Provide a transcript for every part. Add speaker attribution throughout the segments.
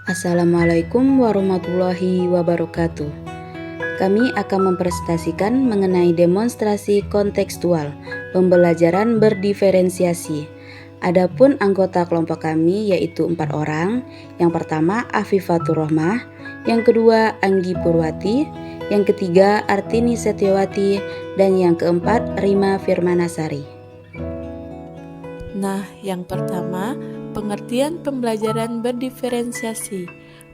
Speaker 1: Assalamualaikum warahmatullahi wabarakatuh. Kami akan mempresentasikan mengenai demonstrasi kontekstual pembelajaran berdiferensiasi. Adapun anggota kelompok kami yaitu 4 orang. Yang pertama Afifatur Rohmah, yang kedua Anggi Purwati, yang ketiga Artini Setiawati, dan yang keempat Rima Firmanasari.
Speaker 2: Nah, yang pertama, pengertian pembelajaran berdiferensiasi.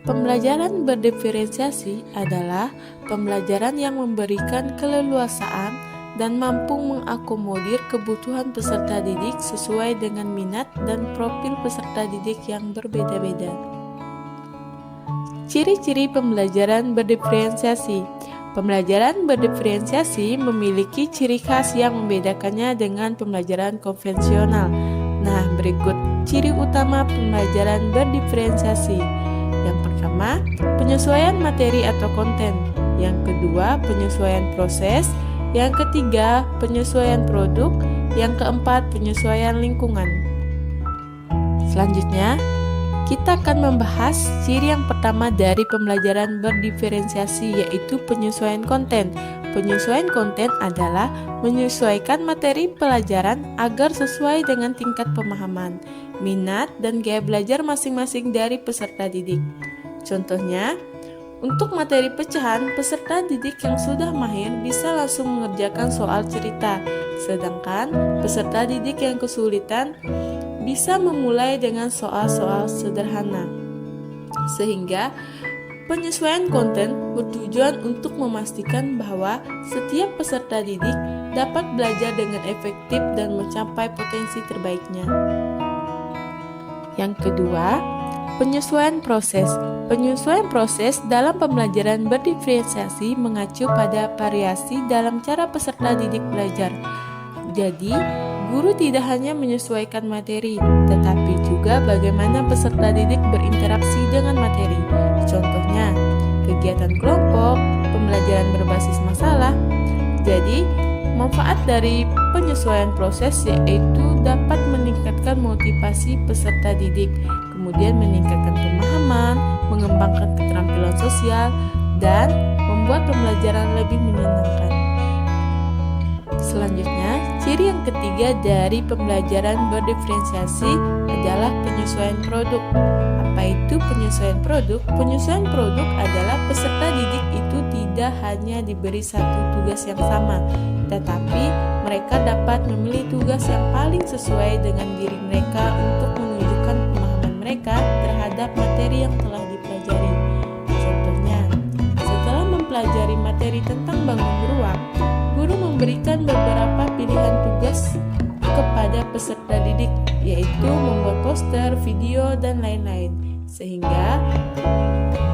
Speaker 2: Pembelajaran berdiferensiasi adalah pembelajaran yang memberikan keleluasaan dan mampu mengakomodir kebutuhan peserta didik sesuai dengan minat dan profil peserta didik yang berbeda-beda. Ciri-ciri pembelajaran berdiferensiasi. Pembelajaran berdiferensiasi memiliki ciri khas yang membedakannya dengan pembelajaran konvensional. Nah, berikut ciri utama pembelajaran berdiferensiasi. Yang pertama, penyesuaian materi atau konten. Yang kedua, penyesuaian proses. Yang ketiga, penyesuaian produk. Yang keempat, penyesuaian lingkungan. Selanjutnya, kita akan membahas ciri yang pertama dari pembelajaran berdiferensiasi, yaitu penyesuaian konten. Penyesuaian konten adalah menyesuaikan materi pelajaran agar sesuai dengan tingkat pemahaman, minat, dan gaya belajar masing-masing dari peserta didik. Contohnya, untuk materi pecahan, peserta didik yang sudah mahir bisa langsung mengerjakan soal cerita, sedangkan peserta didik yang kesulitan bisa memulai dengan soal-soal sederhana. Sehingga penyesuaian konten bertujuan untuk memastikan bahwa setiap peserta didik dapat belajar dengan efektif dan mencapai potensi terbaiknya. Yang kedua, penyesuaian proses. Penyesuaian proses dalam pembelajaran berdiferensiasi mengacu pada variasi dalam cara peserta didik belajar. Jadi, guru tidak hanya menyesuaikan materi, tetapi juga bagaimana peserta didik berinteraksi dengan materi. Contohnya, kegiatan kelompok, pembelajaran berbasis masalah. Jadi, manfaat dari penyesuaian proses yaitu dapat meningkatkan motivasi peserta didik, kemudian meningkatkan pemahaman, mengembangkan keterampilan sosial, dan membuat pembelajaran lebih menyenangkan. Selanjutnya, ciri yang ketiga dari pembelajaran berdiferensiasi adalah penyesuaian produk. Apa itu penyesuaian produk? Penyesuaian produk adalah peserta didik itu tidak hanya diberi satu tugas yang sama, tetapi mereka dapat memilih tugas yang paling sesuai dengan diri mereka untuk menunjukkan pemahaman mereka terhadap materi yang telah dipelajari. Contohnya, setelah mempelajari materi tentang bangun beruang, guru memberikan beberapa pilihan tugas kepada peserta didik, yaitu membuat poster, video, dan lain-lain. Sehingga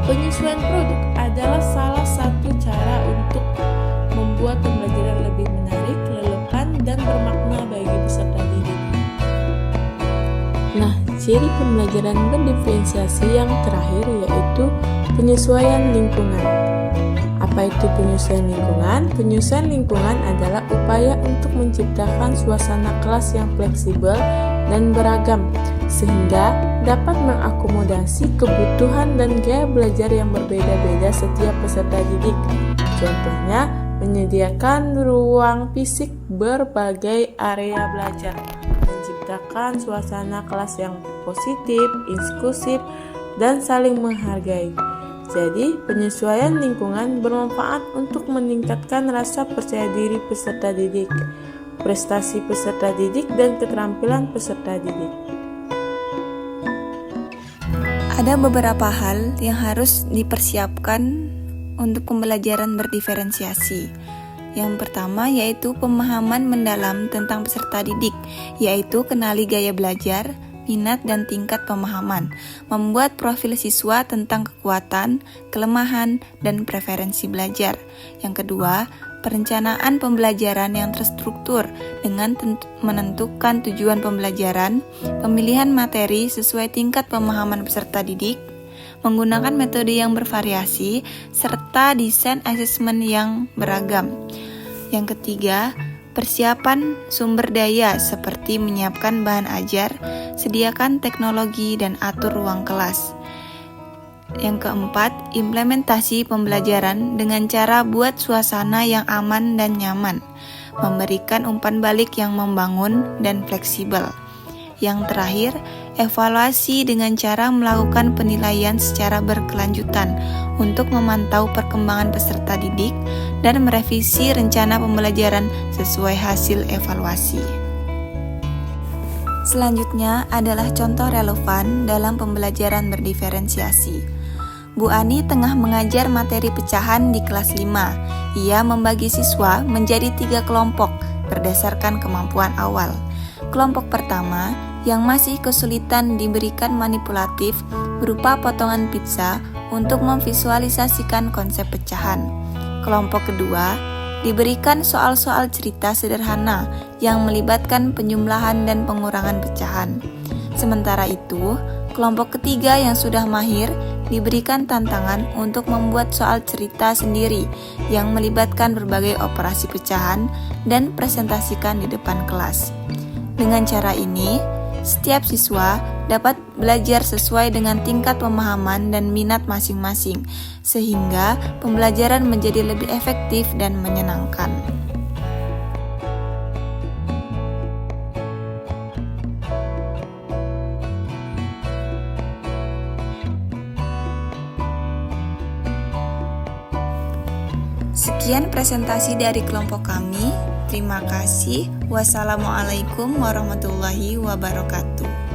Speaker 2: penyesuaian produk adalah salah satu cara untuk membuat pembelajaran lebih menarik, relevan, dan bermakna bagi peserta didik. Nah, ciri pembelajaran berdiferensiasi yang terakhir yaitu penyesuaian lingkungan. Apa itu penyesuaian lingkungan? Penyesuaian lingkungan adalah upaya untuk menciptakan suasana kelas yang fleksibel dan beragam, sehingga dapat mengakomodasi kebutuhan dan gaya belajar yang berbeda-beda setiap peserta didik. Contohnya, menyediakan ruang fisik berbagai area belajar, menciptakan suasana kelas yang positif, inklusif, dan saling menghargai. Jadi, penyesuaian lingkungan bermanfaat untuk meningkatkan rasa percaya diri peserta didik, prestasi peserta didik, dan keterampilan peserta didik.
Speaker 3: Ada beberapa hal yang harus dipersiapkan untuk pembelajaran berdiferensiasi. Yang pertama yaitu pemahaman mendalam tentang peserta didik, yaitu kenali gaya belajar, minat, dan tingkat pemahaman, membuat profil siswa tentang kekuatan, kelemahan, dan preferensi belajar. Yang kedua, perencanaan pembelajaran yang terstruktur dengan menentukan tujuan pembelajaran, pemilihan materi sesuai tingkat pemahaman peserta didik, menggunakan metode yang bervariasi, serta desain asesmen yang beragam. Yang ketiga, persiapan sumber daya seperti menyiapkan bahan ajar, sediakan teknologi, dan atur ruang kelas. Yang keempat, implementasi pembelajaran dengan cara buat suasana yang aman dan nyaman, memberikan umpan balik yang membangun dan fleksibel. Yang terakhir, evaluasi dengan cara melakukan penilaian secara berkelanjutan untuk memantau perkembangan peserta didik dan merevisi rencana pembelajaran sesuai hasil evaluasi. Selanjutnya adalah contoh relevan dalam pembelajaran berdiferensiasi. Bu Ani tengah mengajar materi pecahan di kelas 5. Ia membagi siswa menjadi 3 kelompok berdasarkan kemampuan awal. Kelompok pertama yang masih kesulitan diberikan manipulatif berupa potongan pizza untuk memvisualisasikan konsep pecahan. Kelompok kedua diberikan soal-soal cerita sederhana yang melibatkan penjumlahan dan pengurangan pecahan. Sementara itu, kelompok ketiga yang sudah mahir diberikan tantangan untuk membuat soal cerita sendiri yang melibatkan berbagai operasi pecahan dan presentasikan di depan kelas. Dengan cara ini, setiap siswa dapat belajar sesuai dengan tingkat pemahaman dan minat masing-masing, sehingga pembelajaran menjadi lebih efektif dan menyenangkan. Sekian presentasi dari kelompok kami. Terima kasih. Wassalamualaikum warahmatullahi wabarakatuh.